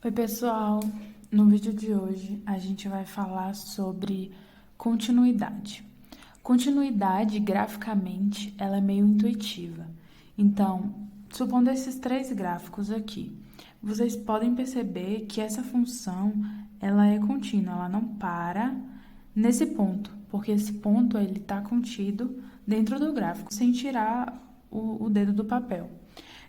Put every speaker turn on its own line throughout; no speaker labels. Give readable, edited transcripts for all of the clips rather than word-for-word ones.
Oi, pessoal! No vídeo de hoje a gente vai falar sobre continuidade. Continuidade, graficamente, ela é meio intuitiva. Então, supondo esses três gráficos aqui, vocês podem perceber que essa função ela é contínua, ela não para nesse ponto, porque esse ponto ele está contido dentro do gráfico, sem tirar o dedo do papel.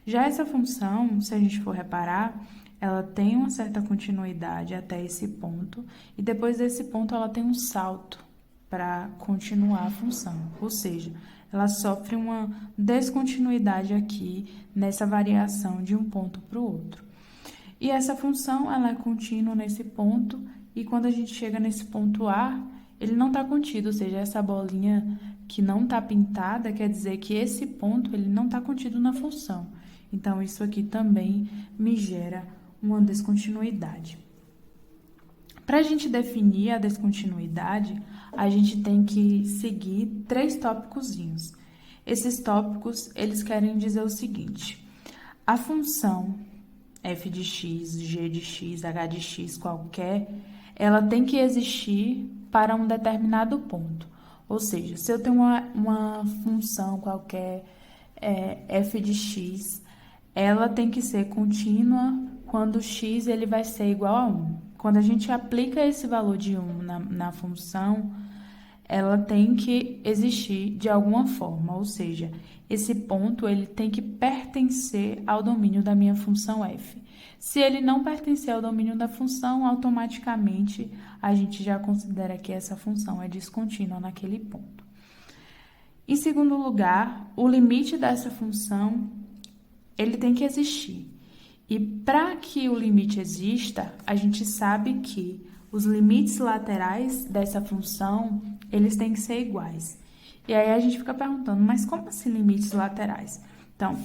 Já essa função, se a gente for reparar, ela tem uma certa continuidade até esse ponto, e depois desse ponto ela tem um salto para continuar a função, ou seja, ela sofre uma descontinuidade aqui nessa variação de um ponto para o outro. E essa função ela é contínua nesse ponto, e quando a gente chega nesse ponto A, ele não está contido, ou seja, essa bolinha que não está pintada quer dizer que esse ponto ele não está contido na função. Então, isso aqui também me gera uma descontinuidade. Para a gente definir a descontinuidade, a gente tem que seguir três tópicozinhos. Esses tópicos, eles querem dizer o seguinte: a função f de x, g de x, h de x qualquer, ela tem que existir para um determinado ponto. Ou seja, se eu tenho uma função qualquer, f de x, ela tem que ser contínua quando x ele vai ser igual a 1. Quando a gente aplica esse valor de 1 na função, ela tem que existir de alguma forma, ou seja, esse ponto ele tem que pertencer ao domínio da minha função f. Se ele não pertencer ao domínio da função, automaticamente a gente já considera que essa função é descontínua naquele ponto. Em segundo lugar, o limite dessa função ele tem que existir. E para que o limite exista, a gente sabe que os limites laterais dessa função, eles têm que ser iguais. E aí a gente fica perguntando, mas como assim limites laterais? Então,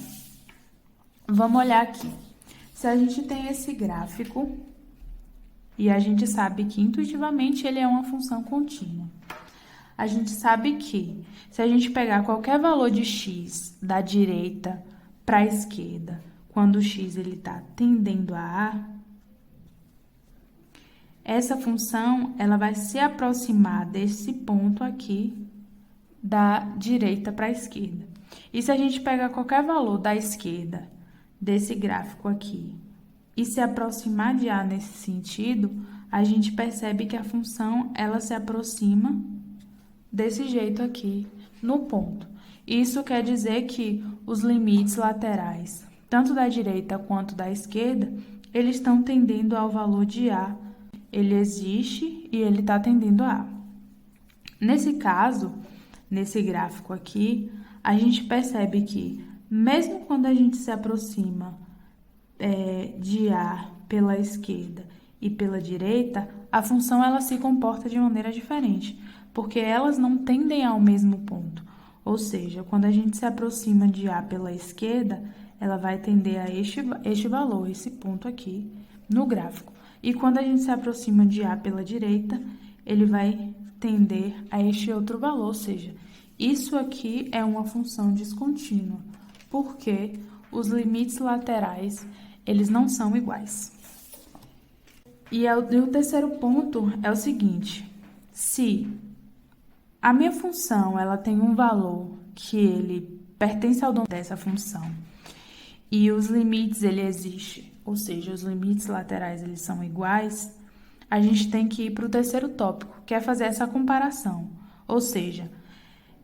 vamos olhar aqui. Se a gente tem esse gráfico, e a gente sabe que intuitivamente ele é uma função contínua. A gente sabe que se a gente pegar qualquer valor de x da direita para a esquerda, quando o x está tendendo a A, essa função ela vai se aproximar desse ponto aqui da direita para a esquerda. E se a gente pegar qualquer valor da esquerda desse gráfico aqui e se aproximar de A nesse sentido, a gente percebe que a função ela se aproxima desse jeito aqui no ponto. Isso quer dizer que os limites laterais, tanto da direita quanto da esquerda, eles estão tendendo ao valor de A. Ele existe e ele está tendendo a A. Nesse caso, nesse gráfico aqui, a gente percebe que, mesmo quando a gente se aproxima de A pela esquerda e pela direita, a função ela se comporta de maneira diferente, porque elas não tendem ao mesmo ponto. Ou seja, quando a gente se aproxima de A pela esquerda, ela vai tender a este valor, esse ponto aqui no gráfico. E quando a gente se aproxima de A pela direita, ele vai tender a este outro valor, ou seja, isso aqui é uma função descontínua, porque os limites laterais, eles não são iguais. E o terceiro ponto é o seguinte: se a minha função ela tem um valor que ele pertence ao domínio dessa função e os limites ele existe, ou seja, os limites laterais eles são iguais, a gente tem que ir para o terceiro tópico, que é fazer essa comparação. Ou seja,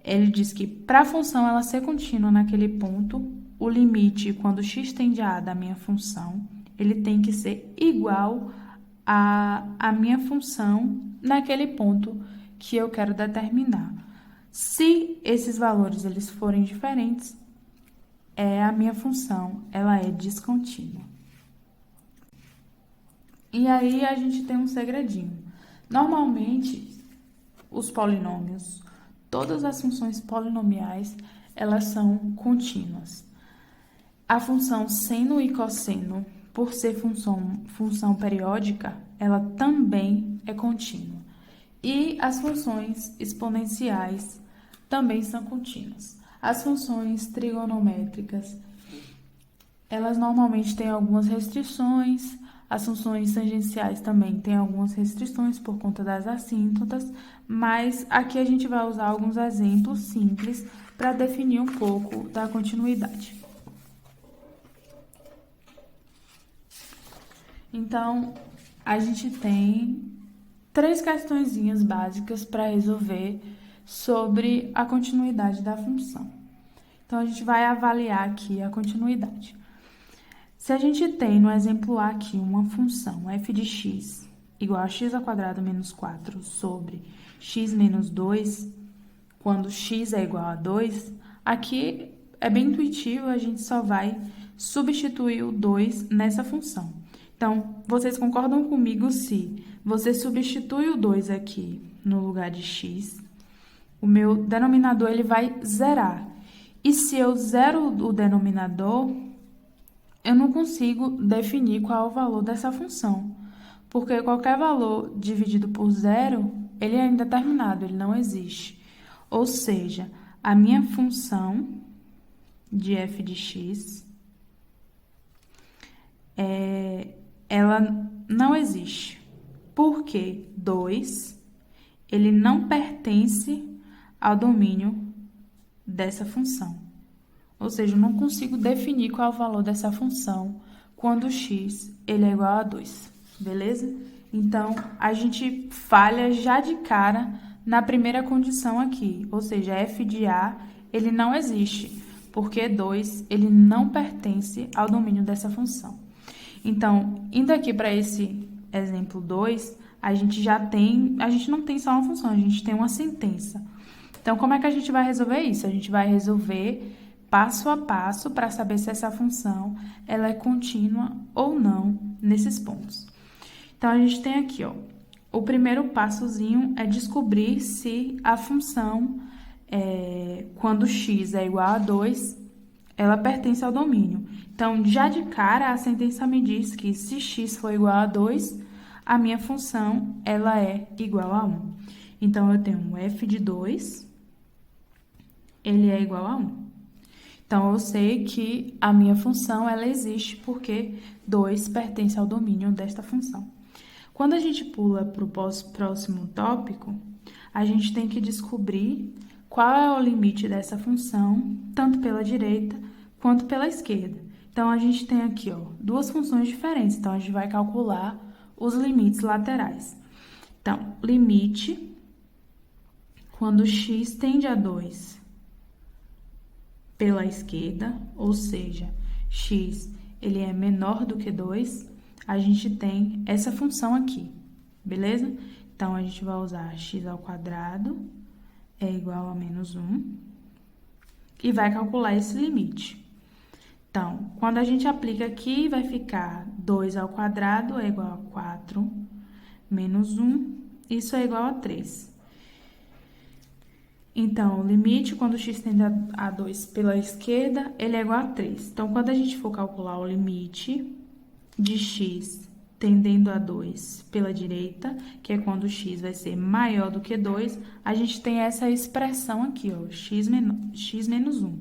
ele diz que para a função ela ser contínua naquele ponto, o limite, quando x tende a A da minha função, ele tem que ser igual à minha função naquele ponto que eu quero determinar. Se esses valores eles forem diferentes, a minha função ela é descontínua. E aí a gente tem um segredinho. Normalmente, os polinômios, todas as funções polinomiais, elas são contínuas. A função seno e cosseno, por ser função periódica, ela também é contínua. E as funções exponenciais também são contínuas. As funções trigonométricas, elas normalmente têm algumas restrições. As funções tangenciais também têm algumas restrições por conta das assíntotas, mas aqui a gente vai usar alguns exemplos simples para definir um pouco da continuidade. Então, a gente tem 3 questõezinhas básicas para resolver sobre a continuidade da função. Então, a gente vai avaliar aqui a continuidade. Se a gente tem no exemplo A aqui uma função f de x igual a x² menos 4 sobre x menos 2, quando x é igual a 2, aqui é bem intuitivo, a gente só vai substituir o 2 nessa função. Então, vocês concordam comigo se você substitui o 2 aqui no lugar de x, o meu denominador ele vai zerar. E se eu zero o denominador, eu não consigo definir qual é o valor dessa função, porque qualquer valor dividido por zero, ele é indeterminado, ele não existe. Ou seja, a minha função de f de x, ela não existe, porque 2, ele não pertence ao domínio dessa função. Ou seja, eu não consigo definir qual é o valor dessa função quando x ele é igual a 2, beleza? Então, a gente falha já de cara na primeira condição aqui, ou seja, f de a ele não existe, porque 2 ele não pertence ao domínio dessa função. Então, indo aqui para esse exemplo 2, a gente não tem só uma função, a gente tem uma sentença. Então, como é que a gente vai resolver isso? A gente vai resolver passo a passo para saber se essa função ela é contínua ou não nesses pontos. Então, a gente tem aqui, ó, o primeiro passozinho é descobrir se a função, quando x é igual a 2, ela pertence ao domínio. Então, já de cara, a sentença me diz que se x for igual a 2, a minha função ela é igual a 1. Então, eu tenho um f de 2, ele é igual a 1. Então, eu sei que a minha função ela existe porque 2 pertence ao domínio desta função. Quando a gente pula para o próximo tópico, a gente tem que descobrir qual é o limite dessa função, tanto pela direita quanto pela esquerda. Então, a gente tem aqui, ó, 2 funções diferentes. Então, a gente vai calcular os limites laterais. Então, limite quando x tende a 2 pela esquerda, ou seja, x ele é menor do que 2, a gente tem essa função aqui, beleza? Então, a gente vai usar x² é igual a menos 1 e vai calcular esse limite. Então, quando a gente aplica aqui, vai ficar 2² é igual a 4 menos 1, isso é igual a 3. Então, o limite, quando x tende a 2 pela esquerda, ele é igual a 3. Então, quando a gente for calcular o limite de x tendendo a 2 pela direita, que é quando x vai ser maior do que 2, a gente tem essa expressão aqui, ó, x menos 1.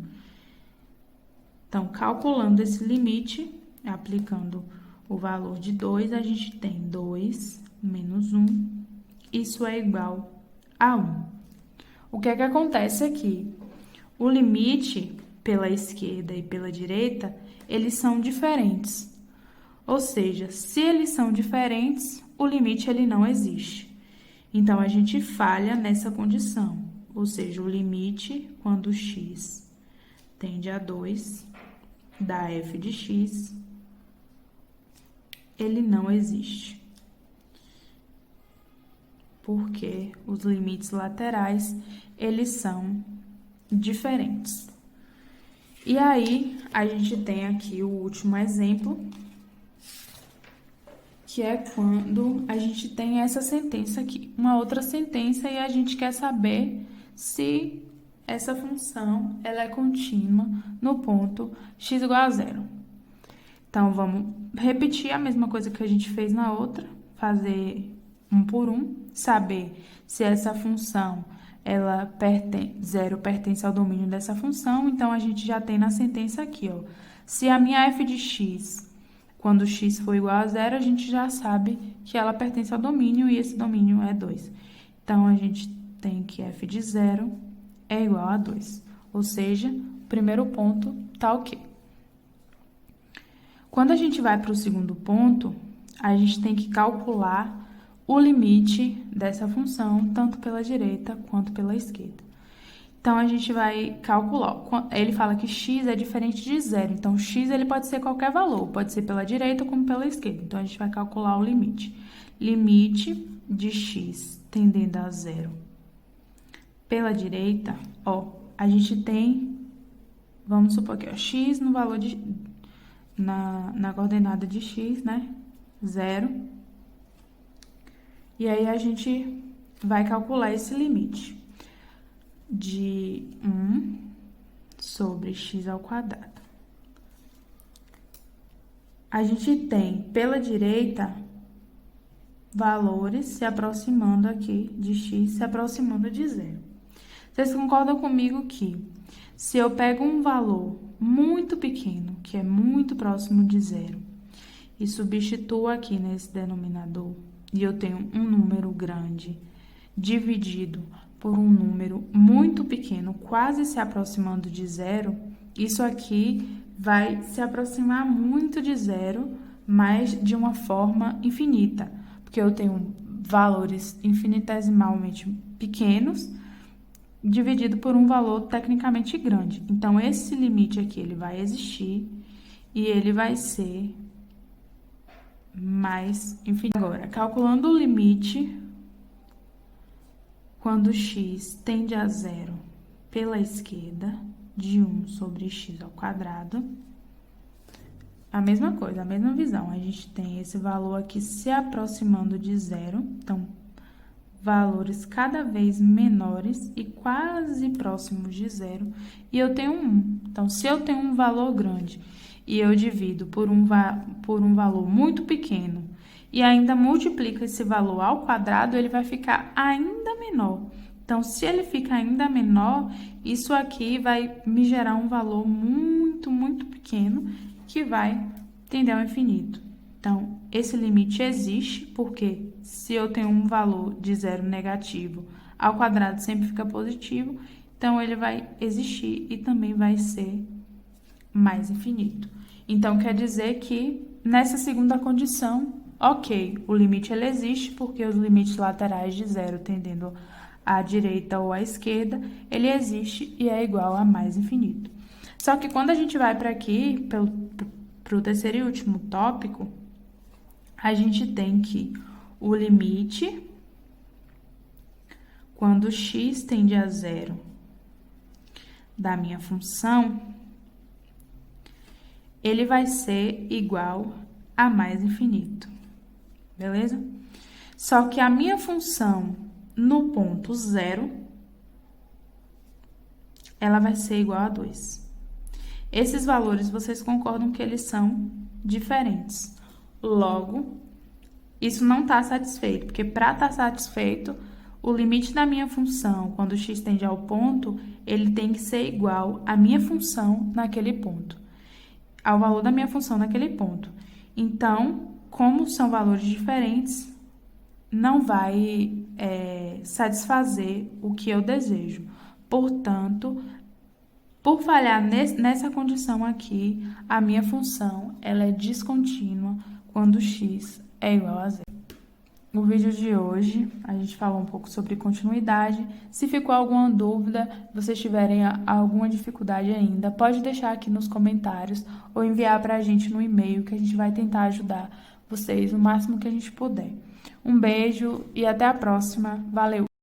Então, calculando esse limite, aplicando o valor de 2, a gente tem 2 menos 1, isso é igual a 1. O que é que acontece aqui? O limite pela esquerda e pela direita, eles são diferentes. Ou seja, se eles são diferentes, o limite ele não existe. Então, a gente falha nessa condição. Ou seja, o limite, quando x tende a 2, da f de x, ele não existe. Porque os limites laterais, eles são diferentes. E aí, a gente tem aqui o último exemplo, que é quando a gente tem essa sentença aqui, uma outra sentença, e a gente quer saber se essa função ela é contínua no ponto x igual a 0. Então, vamos repetir a mesma coisa que a gente fez na outra, fazer um por um, saber se essa função, ela 0 pertence ao domínio dessa função, então a gente já tem na sentença aqui, ó, se a minha f de x Quando x for igual a zero, a gente já sabe que ela pertence ao domínio e esse domínio é 2. Então, a gente tem que f de 0 é igual a 2. Ou seja, o primeiro ponto tá ok. Quando a gente vai para o segundo ponto, a gente tem que calcular o limite dessa função, tanto pela direita quanto pela esquerda. Então, a gente vai calcular. Ele fala que x é diferente de zero. Então, x ele pode ser qualquer valor. Pode ser pela direita como pela esquerda. Então, a gente vai calcular o limite. Limite de x tendendo a zero. Pela direita, ó, a gente tem, vamos supor que x no valor de, na coordenada de x, né? 0. E aí, a gente vai calcular esse limite de 1 sobre x ao quadrado. A gente tem, pela direita, valores se aproximando aqui de x, se aproximando de 0. Vocês concordam comigo que, se eu pego um valor muito pequeno, que é muito próximo de 0, e substituo aqui nesse denominador, e eu tenho um número grande dividido por um número muito pequeno, quase se aproximando de 0, isso aqui vai se aproximar muito de 0, mas de uma forma infinita, porque eu tenho valores infinitesimalmente pequenos dividido por um valor tecnicamente grande. Então, esse limite aqui, ele vai existir e ele vai ser mais infinito. Agora, calculando o limite quando x tende a 0 pela esquerda, de 1 sobre x ao quadrado, a mesma coisa, a mesma visão. A gente tem esse valor aqui se aproximando de 0, então, valores cada vez menores e quase próximos de 0, e eu tenho 1. Então, se eu tenho um valor grande e eu divido por um valor muito pequeno e ainda multiplico esse valor ao quadrado, ele vai ficar ainda menor. Então, se ele fica ainda menor, isso aqui vai me gerar um valor muito, muito pequeno que vai tender ao infinito. Então, esse limite existe porque se eu tenho um valor de 0 negativo, ao quadrado sempre fica positivo, então ele vai existir e também vai ser mais infinito. Então, quer dizer que nessa segunda condição, ok, o limite ele existe porque os limites laterais de 0 tendendo à direita ou à esquerda, ele existe e é igual a mais infinito. Só que quando a gente vai para aqui, para o terceiro e último tópico, a gente tem que o limite, quando x tende a 0 da minha função, ele vai ser igual a mais infinito, beleza? Só que a minha função no ponto 0, ela vai ser igual a 2. Esses valores, vocês concordam que eles são diferentes. Logo, isso não está satisfeito, porque para estar satisfeito, o limite da minha função, quando x tende ao ponto, ele tem que ser igual à minha função naquele ponto, ao valor da minha função naquele ponto. Então, como são valores diferentes, não vai satisfazer o que eu desejo. Portanto, por falhar nessa condição aqui, a minha função ela é descontínua quando x é igual a 0. No vídeo de hoje, a gente falou um pouco sobre continuidade. Se ficou alguma dúvida, vocês tiverem alguma dificuldade ainda, pode deixar aqui nos comentários ou enviar para a gente no e-mail, que a gente vai tentar ajudar vocês o máximo que a gente puder. Um beijo e até a próxima. Valeu!